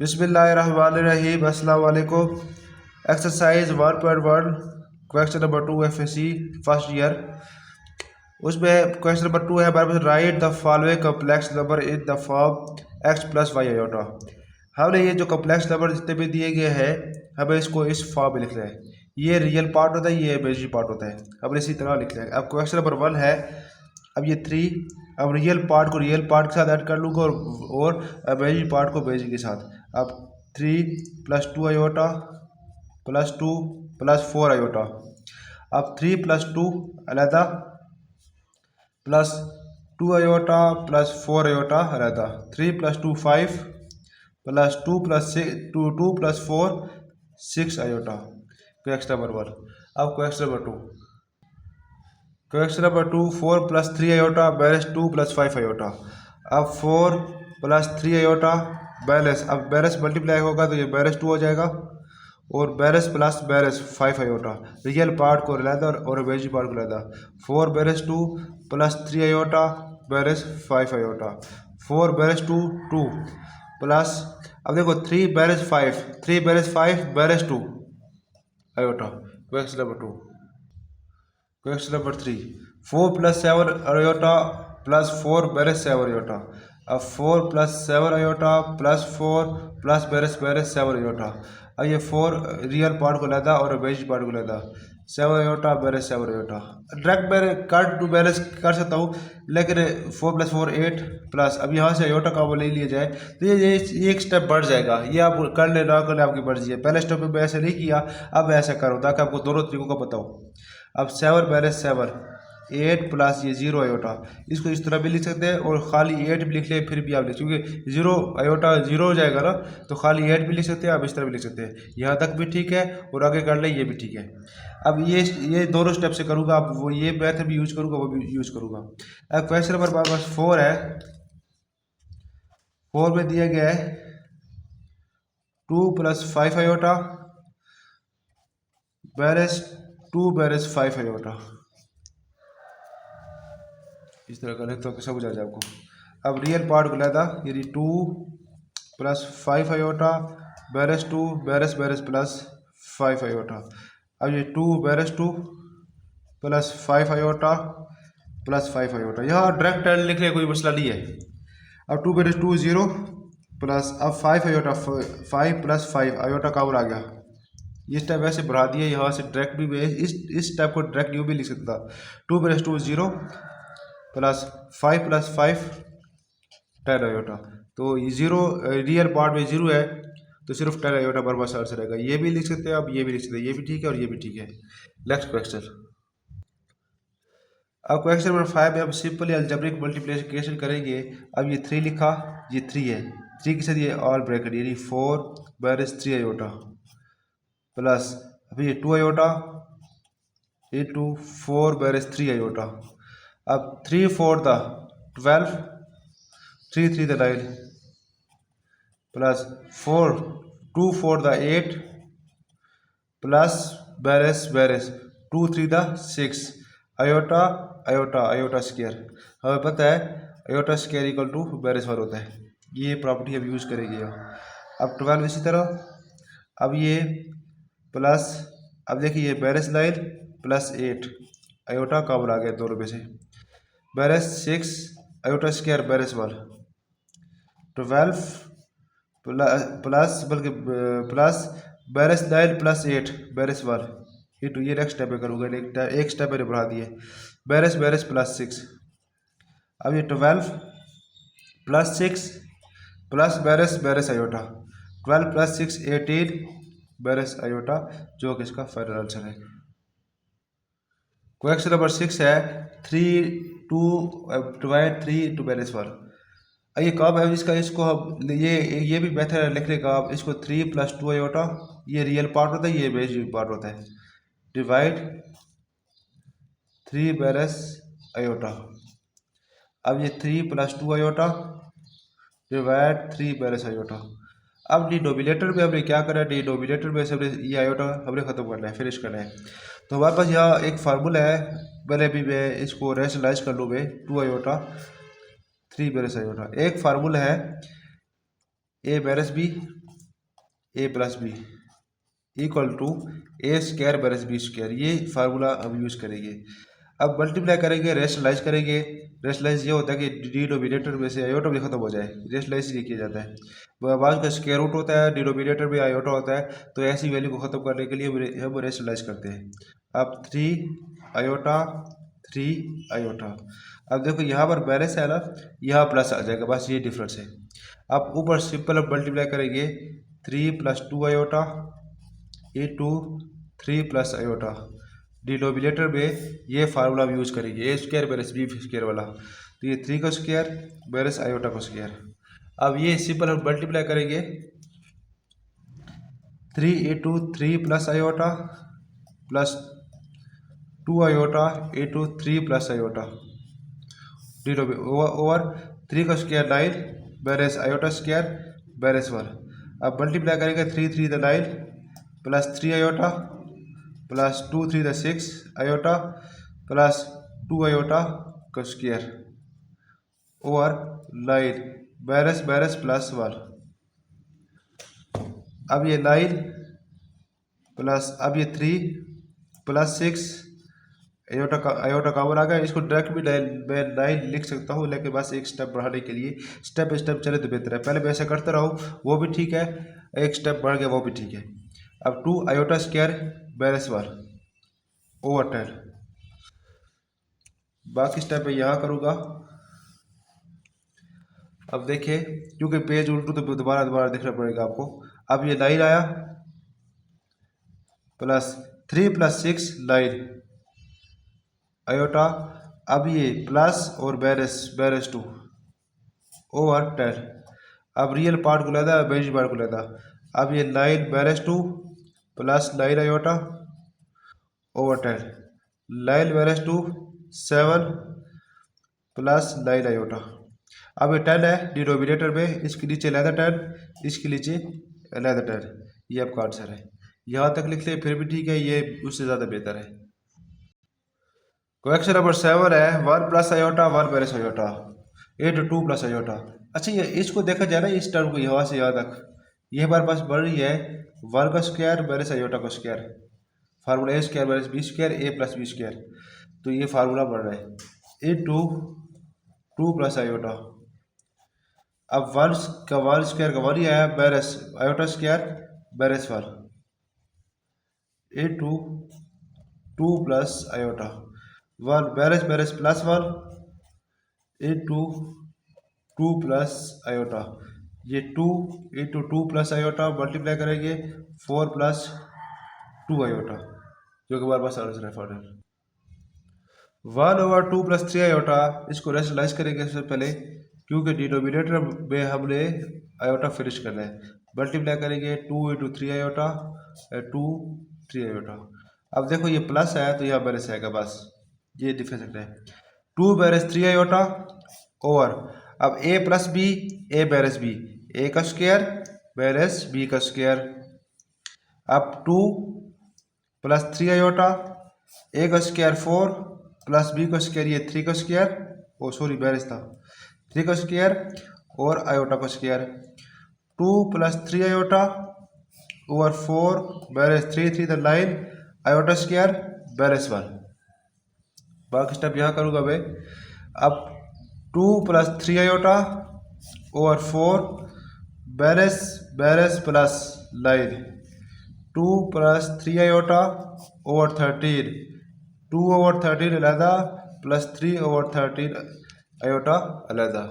बिस्मिल्लाहिर्रहमानिर्रहीम। अस्सलाम वालेकुम। Exercise 1.1 question number 2 FSC first year. उसमें क्वेश्चन नंबर 2 है हमारे पास, write the following complex number in the form x plus Y iota. हमने ये जो कम्प्लेक्स नंबर जितने भी दिए गए हैं हमें इसको इस फॉर्म में लिखना है। ये रियल पार्ट होता है, ये इमेजिनरी पार्ट होता है, हमने इसी तरह लिखना है। अब क्वेश्चन नंबर 1 है, अब ये 3, अब रियल पार्ट को रियल पार्ट के साथ ऐड कर लूँगा और इमेजिनरी पार्ट को इमेजिनरी के साथ। अब 3 + 2 आयोटा + 2 + 4 आयोटा। अब 3 + 2 अलहदा प्लस 2 आयोटा + 4 आयोटा अलहदा। 3 + 2 5 + 2 + 4 6 आयोटा। Question number 1। अब question number 2, 4 + 3 iota balance 2 + 5 iota. अब 4 + 3 आयोटा बैलेंस, अब बैलेंस मल्टीप्लाई होगा तो ये बैलेंस 2 हो जाएगा और balance plus balance 5 iota. Real part को अलहदा और इमेजिनरी पार्ट को अलहदा। 4 balance 2 + 3 iota balance 5 iota. 4 balance 2 2 plus, अब देखो 3 balance 5 3 balance 5 balance 2 iota. Question number 2। Question number 3, 4 + 7 iota + 4 balance 7 iota. अब 4 + 7 आयोटा + 4 प्लस बैलेंस 7 आयोटा। अब ये 4 रियल पार्ट को लेता और इमेजिनरी पार्ट को लेता। 7 आयोटा बैलेंस 7 आयोटा। डायरेक्ट मैं कट टू बैलेंस कर सकता हूँ, लेकिन 4 + 4 8 प्लस, अब यहाँ से आयोटा का वो ले लिया जाए तो ये एक स्टेप बढ़ जाएगा। ये आप कर ले ना कर ले आपकी मर्जी है। पहले स्टेप में मैं ऐसे नहीं किया, अब मैं ऐसा करूँ ताकि आपको दोनों तरीकों का बताऊँ। अब 7 बैलेंस 7 8 प्लस ये 0 आयोटा, इसको इस तरह भी लिख सकते हैं और खाली 8 भी लिख ले फिर भी आप लिख, क्योंकि 0 आयोटा 0 हो जाएगा ना, तो खाली 8 भी लिख सकते हैं, आप इस तरह भी लिख सकते हैं। यहाँ तक भी ठीक है और आगे कर ले ये भी ठीक है। अब ये दोनों स्टेप से करूँगा, अब वो ये मेथड भी यूज करूँगा वो भी यूज करूँगा। अब क्वेश्चन नंबर बस 4 है। 4 में दिया गया है 2 + 5 आयोटा बैलेंस 2 बैलेंस 5 आयोटा। इस तरह करें तो समझ आ जाए आपको। अब रियल पार्ट को लेता, यानी 2 + 5 iota balance 2 balance plus 5 iota. अब ये 2 बैलेंस 2 + 5 आयोटा + 5 आयोटा। यहाँ डायरेक्ट लिखने कोई मसला नहीं है। अब 2 बैलेंस 2 0 प्लस, अब 5 आयोटा 5 + 5 आयोटा का और आ गया। ये स्टेप वैसे बढ़ा दिया, यहाँ से डायरेक्ट भी इस स्टेप को डायरेक्ट यूँ भी लिख सकता। 2 बैलेंस 2 0 प्लस 5 + 5 10 आयोटा। तो ये 0 रियल पार्ट में 0 है तो सिर्फ 10 आयोटा बराबर आंसर रहेगा। ये भी लिख सकते हैं आप, ये भी लिख सकते हैं, ये भी ठीक है और ये भी ठीक है। Next question. अब क्वेश्चन नंबर 5 में हम सिंपली अलजेब्रिक मल्टीप्लिकेशन करेंगे। अब ये 3 लिखा, ये 3 है, 3 के साथ ये ऑल ब्रैकेट यानी 4 बैलेंस 3 आयोटा प्लस, अभी ये 2 आयोटा इंटू 4 बैलेंस 3 आयोटा। अब 3 4 द 12 3 3 द 9 प्लस 4 2 4 द 8 प्लस बैलेंस 2 3 द 6 आयोटा आयोटा आयोटा स्क्वायर। हमें पता है आयोटा स्क्वायर इक्वल टू बैलेंस 1 होता है। ये प्रॉपर्टी हम यूज़ करेंगे यहाँ। अब 12 इसी तरह, अब ये प्लस, अब देखिए ये बैलेंस 9 + 8 आयोटा कॉमन आ गया दोनों में से, balance 6 iota square balance 1 12 plus बल्कि प्लस बैलेंस 9 + 8 बैलेंस 1 इंटू, ये नेक्स्ट स्टेप में करूँगा, एक स्टेप मैंने बढ़ा दिए, बैलेंस + 6। अब ये 12 + 6 plus balance iota, 12 + 6 18 balance iota, जो कि इसका फाइनल आंसर है। क्वेश्चन नंबर 6 है 3 2 डिवाइड 3 इंटू बैलेंस 1। ये कब है इसका, इसको हम ये भी मेथड लिखने का। आप इसको 3 + 2 आयोटा, ये रियल पार्ट होता है, ये इमेजिनरी पार्ट होता है, डिवाइड 3 बैलेंस आयोटा। अब ये 3 + 2 आयोटा डिवाइड 3 बैलेंस आयोटा। अब डिनोमिनेटर में हमने क्या करना है, डिनोमिनेटर में से हमने ये आयोटा हमने ख़त्म करना है, फिनिश करना है। तो हमारे पास यहाँ एक फार्मूला है, पहले भी मैं इसको रेशनलाइज कर लूँ, मैं 2 आयोटा 3 बैलेंस आयोटा। एक फार्मूला है a बैलेंस b a plus b equal to a square minus b square, ये फार्मूला हम यूज़ करेंगे। अब मल्टीप्लाई करेंगे, रेशनलाइज करेंगे। रेशनलाइज ये होता है कि डिनोमिनेटर में से आयोटा भी खत्म हो जाए, रेशनलाइज ये किया जाता है। बाद का स्क्वायर रूट होता है, डिनोमिनेटर में आयोटा होता है, तो ऐसी वैल्यू को ख़त्म करने के लिए हम रेशनलाइज करते हैं। अब 3 आयोटा 3 आयोटा। अब देखो यहाँ पर बैलेंस है ना, यहाँ प्लस आ जाएगा, बस ये डिफरेंस है। अब ऊपर सिंपल अब मल्टीप्लाई करेंगे 3 + 2 आयोटा इंटू 3 + आयोटा। डिनोमिनेटर में ये फार्मूला हम यूज़ करेंगे, ए स्क्वायर माइनस बी स्क्वायर वाला। तो ये 3 का स्क्वायर माइनस आयोटा का स्क्वायर। अब ये सिंपल हम मल्टीप्लाई करेंगे 3 × 3 + iota plus 2 iota into 3 + iota over 3 का square 9 minus iota square minus 1। अब मल्टीप्लाई करेंगे 3 × 3 = 9 plus 3 iota plus 2 × 3 = 6 iota plus 2 iota का square over 9 minus minus plus 1। अब ये 9 प्लस अब ये 3 प्लस 6 आयोटा कॉमन आ गया। इसको डायरेक्ट भी मैं 9 लिख सकता हूँ, लेकिन बस एक स्टेप बढ़ाने के लिए स्टेप बाई स्टेप चले तो बेहतर है। पहले मैं ऐसा करता रहा हूँ वो भी ठीक है, एक स्टेप बढ़ गया वो भी ठीक है। अब 2 आयोटा स्क्वायर माइनस 1 ओवर 10। बाकी स्टेप मैं यहाँ करूँगा। अब देखिए क्योंकि पेज उल्टू तो दोबारा देखना पड़ेगा आपको। अब ये 9 आया प्लस 3 + 6 9 आयोटा। अब ये प्लस और बैरस 2 ओवर 10। अब रियल पार्ट को लेता है, इमेजिनरी पार्ट को लेता। अब ये 9 बैरस 2 plus 9 iota over 10। 9 बैरस 2 7 plus 9 iota. अब ये 10 है डिनोमिनेटर में, इसके नीचे लेता 10, इसके नीचे लेता 10। ये आपका आंसर है। यहाँ तक लिख ले फिर भी ठीक है, ये उससे ज़्यादा बेहतर है। क्वेश्चन नंबर 7 है 1 + iota 1 minus iota into 2 + iota. अच्छा ये इसको देखा जाए ना, इस टर्म को यहाँ से यहाँ तक ये हमारे पास बढ़ रही है 1 का स्क्वायर माइनस आयोटा का स्क्वायर। फार्मूला ए स्क्वायर माइनस बी स्क्वायर ए प्लस बी स्क्वायर, तो ये फार्मूला बढ़ रहा है इंटू 2 + आयोटा। अब 1 स्क्वायर का 1 ही आया minus iota square minus 1 into 2 + iota 1 minus minus plus 1 into 2 + iota. ये 2 इंटू 2 + आयोटा मल्टीप्लाई करेंगे 4 + 2 आयोटा, जो कि हमारे पास आंसर है फाइनल 1 ओवर 2 + 3 आयोटा। इसको रेशनलाइज करेंगे सबसे पहले, क्योंकि डिनोमिनेटर में हमने आयोटा फिनिश करना है। मल्टीप्लाई करेंगे 2 × 3 आयोटा 2 3 आयोटा। अब देखो ये प्लस है तो यहाँ माइनस आएगा, बस ये डिफरेंस रखना है। 2 माइनस 3 आयोटा ओवर अब a + b a minus b a का स्क्वायर माइनस b का स्क्वायर। अब 2 + 3 आयोटा a का स्क्वायर 4 प्लस b का स्क्वायर ये 3 का स्क्वायर, ओ सॉरी माइनस था 3 का स्क्वायर और आयोटा का square. 2 + 3 iota over 4 minus 3 3 = 9 iota square minus 1। बाकी स्टेप यहाँ करूँगा मैं। अब 2 + 3 iota over 4 minus plus 9 2 + 3 iota over 13 2 over 13 अलहदा प्लस 3 ओवर 13 आयोटा अलहदा।